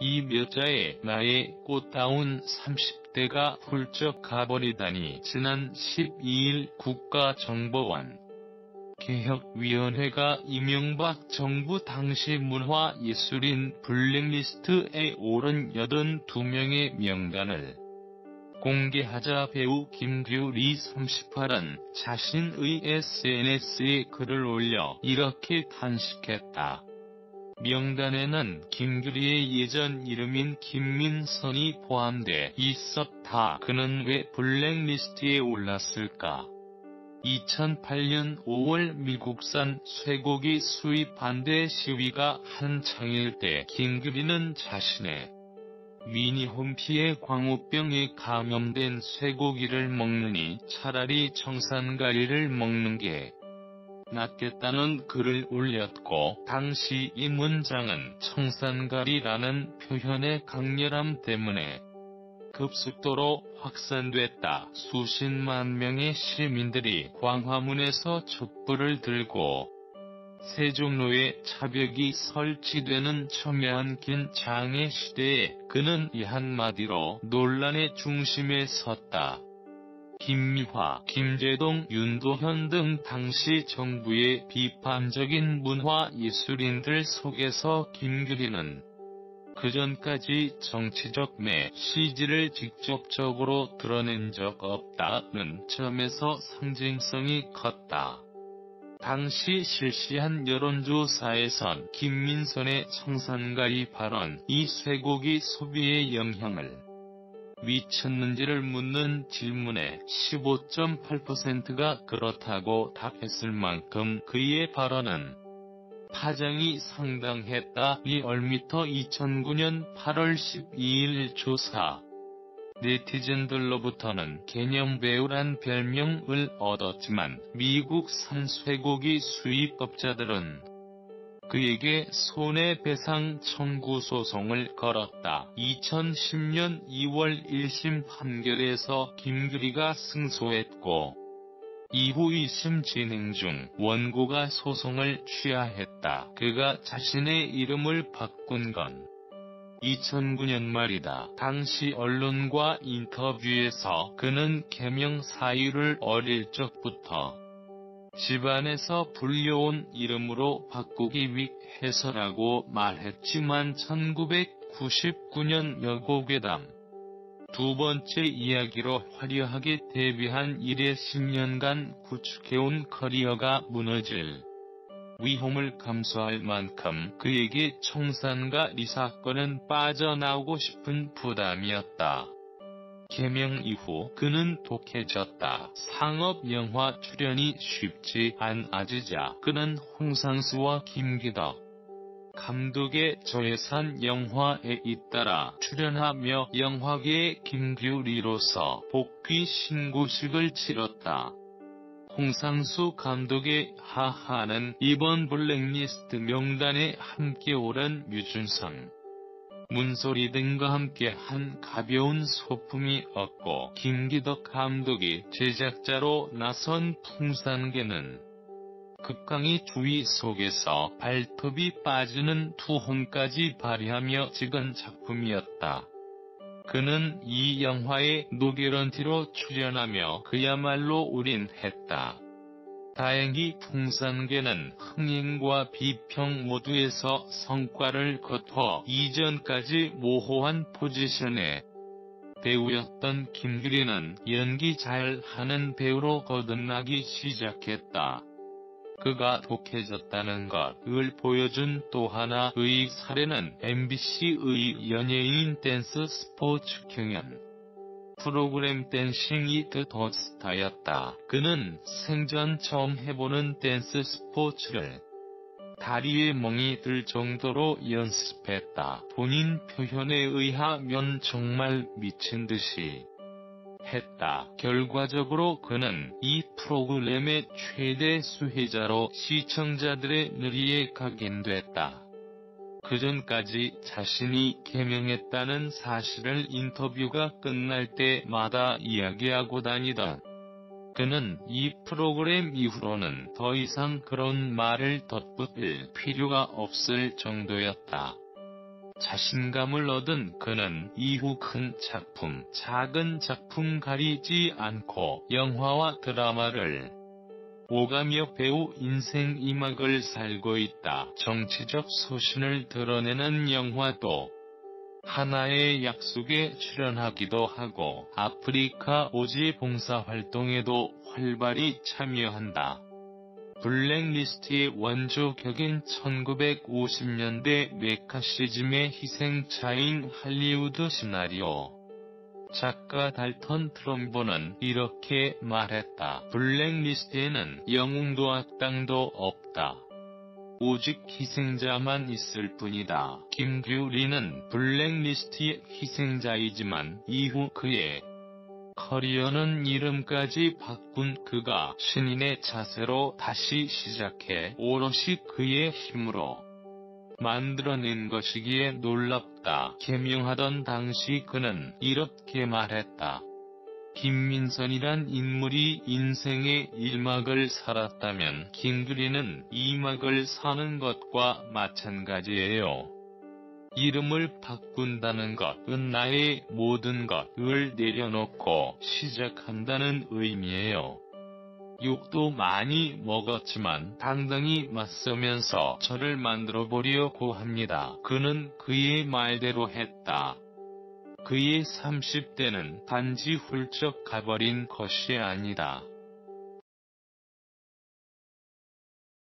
이 여자의 나의 꽃다운 30대가 훌쩍 가버리다니. 지난 12일 국가정보원 개혁위원회가 이명박 정부 당시 문화예술인 블랙리스트에 오른 82명의 명단을 공개하자 배우 김규리 38은 자신의 SNS에 글을 올려 이렇게 단식했다. 명단에는 김규리의 예전 이름인 김민선이 포함돼 있었다. 그는 왜 블랙리스트에 올랐을까? 2008년 5월 미국산 쇠고기 수입 반대 시위가 한창일 때 김규리는 자신의 미니홈피에 광우병에 감염된 쇠고기를 먹느니 차라리 청산가리를 먹는 게 낫겠다는 글을 올렸고, 당시 이 문장은 청산가리라는 표현의 강렬함 때문에 급속도로 확산됐다. 수십만 명의 시민들이 광화문에서 촛불을 들고 세종로에 차벽이 설치되는 첨예한 긴 장애 시대에 그는 이 한마디로 논란의 중심에 섰다. 김미화, 김재동, 윤도현 등 당시 정부의 비판적인 문화예술인들 속에서 김규리는 그전까지 정치적 메시지를 직접적으로 드러낸 적 없다는 점에서 상징성이 컸다. 당시 실시한 여론조사에선 김민선의 청산가리 발언이 쇠고기 소비에 영향을 미쳤는지를 묻는 질문에 15.8%가 그렇다고 답했을 만큼 그의 발언은 파장이 상당했다. 리얼미터 2009년 8월 12일 조사. 네티즌들로부터는 개념배우란 별명을 얻었지만 미국산 쇠고기 수입업자들은 그에게 손해배상 청구 소송을 걸었다. 2010년 2월 1심 판결에서 김규리가 승소했고, 이후 2심 진행 중 원고가 소송을 취하했다. 그가 자신의 이름을 바꾼 건 2009년 말이다. 당시 언론과 인터뷰에서 그는 개명 사유를 어릴 적부터 집안에서 불려온 이름으로 바꾸기 위해서라고 말했지만 1999년 여고괴담 두 번째 이야기로 화려하게 데뷔한 이래 10년간 구축해온 커리어가 무너질 위험을 감수할 만큼 그에게 청산가리 사건은 빠져나오고 싶은 부담이었다. 개명 이후 그는 독해졌다. 상업영화 출연이 쉽지 않아지자 그는 홍상수와 김기덕 감독의 저예산 영화에 잇따라 출연하며 영화계의 김규리로서 복귀 신고식을 치렀다. 홍상수 감독의 하하는 이번 블랙리스트 명단에 함께 오른 유준상, 문소리 등과 함께 한 가벼운 소품이었고, 김기덕 감독이 제작자로 나선 풍산개는 극강의 주의 속에서 발톱이 빠지는 투혼까지 발휘하며 찍은 작품이었다. 그는 이 영화에 노개런티로 출연하며 그야말로 올인했다. 다행히 풍산개는 흥행과 비평 모두에서 성과를 거둬 이전까지 모호한 포지션의 배우였던 김규리는 연기 잘하는 배우로 거듭나기 시작했다. 그가 독해졌다는 것을 보여준 또 하나의 사례는 MBC의 연예인 댄스 스포츠 경연 프로그램 댄싱 이트 더 스타였다. 그는 생전 처음 해보는 댄스 스포츠를 다리에 멍이 들 정도로 연습했다. 본인 표현에 의하면 정말 미친 듯이 했다. 결과적으로 그는 이 프로그램의 최대 수혜자로 시청자들의 늘이에 각인됐다. 그전까지 자신이 개명했다는 사실을 인터뷰가 끝날 때마다 이야기하고 다니던 그는 이 프로그램 이후로는 더 이상 그런 말을 덧붙일 필요가 없을 정도였다. 자신감을 얻은 그는 이후 큰 작품, 작은 작품 가리지 않고 영화와 드라마를 오가며 배우 인생 2막을 살고 있다. 정치적 소신을 드러내는 영화도 하나의 약속에 출연하기도 하고 아프리카 오지 봉사활동에도 활발히 참여한다. 블랙리스트의 원조격인 1950년대 메카시즘의 희생자인 할리우드 시나리오 작가 달턴 트럼보는 이렇게 말했다. 블랙리스트에는 영웅도 악당도 없다. 오직 희생자만 있을 뿐이다. 김규리는 블랙리스트의 희생자이지만 이후 그의 커리어는 이름까지 바꾼 그가 신인의 자세로 다시 시작해 오롯이 그의 힘으로 만들어낸 것이기에 놀랍다. 개명하던 당시 그는 이렇게 말했다. 김민선이란 인물이 인생의 1막을 살았다면 김규리는 2막을 사는 것과 마찬가지예요. 이름을 바꾼다는 것은 나의 모든 것을 내려놓고 시작한다는 의미예요. 욕도 많이 먹었지만 당당히 맞서면서 저를 만들어보려고 합니다. 그는 그의 말대로 했다. 그의 30대는 단지 훌쩍 가버린 것이 아니다.